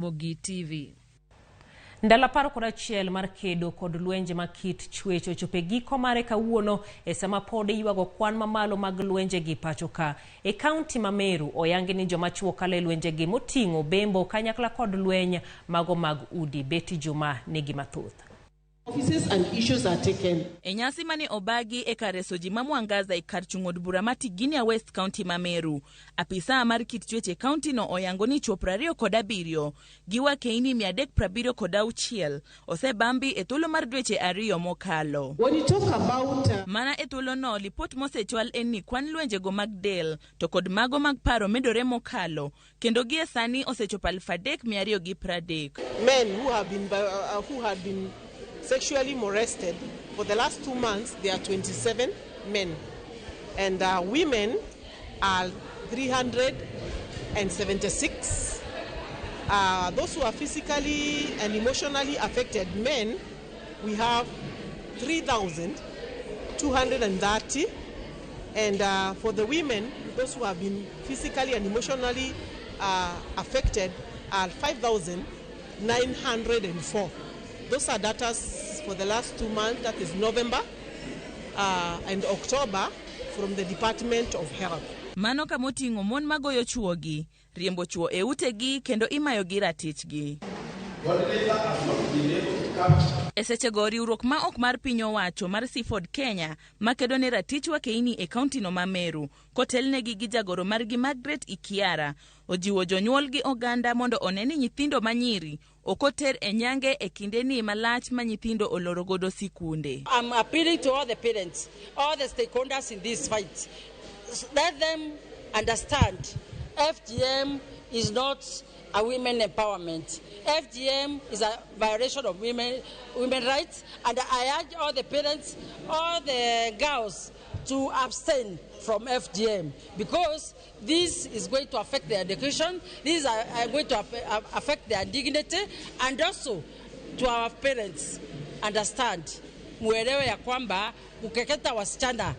Ramogi TV. Ndala paro kod achiel mar kedo kod lwenje makit chwecho chope giko mare kawuono e sama pod ywago kwan mamalo mag lwenje gi pacho ka. E kaunti ma Meru oyangi ni joma chuo kale lwenje gi moting'o bembo kanyakla kod lweny mago mag udi. Beti Juma nigi mathoth. Offices and issues are taken. Enyasi mane obagi e kareso ji mamwangaza e kar chung'od bura matiginia West County ma Meru. Apisa mar kit chweche county no oyango ni chuo 27 giwa keini 376 osebambi e thuolo mar dweche 2 mokalo. When you talk about mana e thuolo no lipot mosechwal en ni kwan lwenje go mag del to kod mago mag paro medore mokalo kendo gie sani osechopo 3230. Men who had been sexually molested for the last 2 months, there are 27 men, and women are 376. Those who are physically and emotionally affected men, we have 3,230, and for the women, those who have been physically and emotionally affected are 5,904. Those are data for the last 2 months, that is November and October, from the Department of Health. Mano kamoting'o mon magoyo chuo gi, riembo chuo e utegi kendo imayo gi ratichgi. Esechego riwruok ma ok mar piny owacho mar Seaford Kenya makedo ne ratichwa keini e kaunti no ma Meru kotelnegi gi jagoro margi Margaret Ikiara ojiwo jonyuol gi oganda mondo oneni nyithindo manyiri okoter e nyange e kindeni malach ma nyithindo oloro godo sikunde. I'm appealing to all the parents, all the stakeholders in this fight. Let them understand FGM is not a women empowerment. FGM is a violation of women rights, and I urge all the parents, all the girls to abstain from FGM because this is going to affect their education, these are going to affect their dignity, and also to our parents understand mwelewe ya kwamba kukeketa wasichana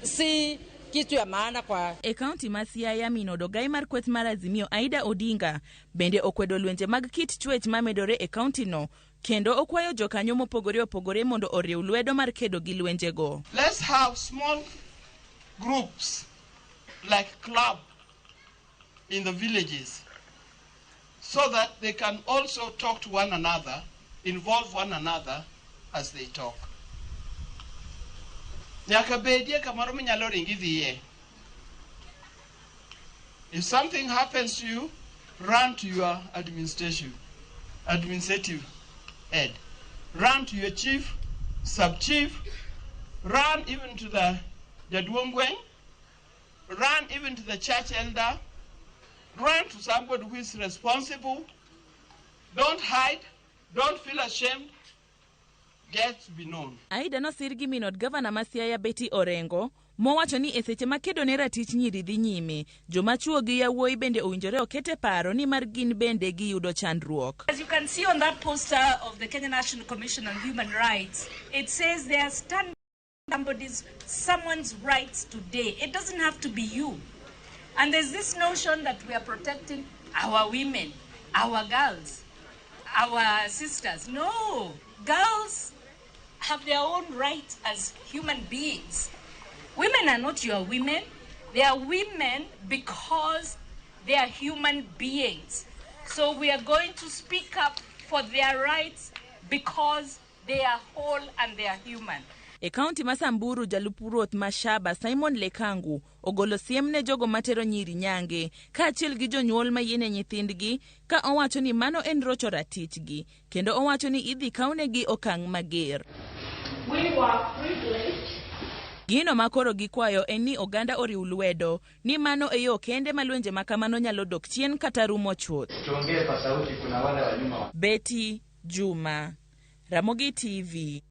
si kitu ya maana kwa e kaunti ma Siaya minodo gai mar kweth mar Azimio Aida Odinga bende okwedo lwenje mag kit chwech ma medore e kaunti no kendo okwayo jokanyo mopogore opogore mondo oriw lwedo mar kedo gi lwenje go. Let's have small groups like club in the villages so that they can also talk to one another, involve one another as they talk. If something happens to you, run to your administrative head. Run to your chief, sub-chief, run even to the Jadwongweng, run even to the church elder, run to somebody who is responsible. Don't hide, don't feel ashamed. Get to be known. Aida no sirgi minod governor Masiaya Betty Orengo mowacho ni eseche makedo ne ratich nyiri dhi nyime joma chuo gi yawuoyi bende owinjore okete paro ni mar gin bende giyudo chandruok. As you can see on that poster of the Kenya National Commission on Human Rights, it says they are standing someone's rights today. It doesn't have to be you. And there's this notion that we are protecting our women, our girls, our sisters. No, girls have their own rights as human beings. Women are not your women. They are women because they are human beings. So we are going to speak up for their rights because they are whole and they are human. E kaunti ma Samburu jalupuruoth Mashaba Simon Lekangu ogolo siem ne jogo matero nyiri nyange ka achiel gi jonyuol mayiene nyithindgi ka owacho ni mano en rocho ratichgi kendo owacho ni idhi kawnegi okang' mager. Gino makoro gikwayo en ni oganda oriw lwedo ni mano e yo kende ma lwenje makamano nyalo dok chien kata rumo chuth. Beti Juma, Ramogi TV.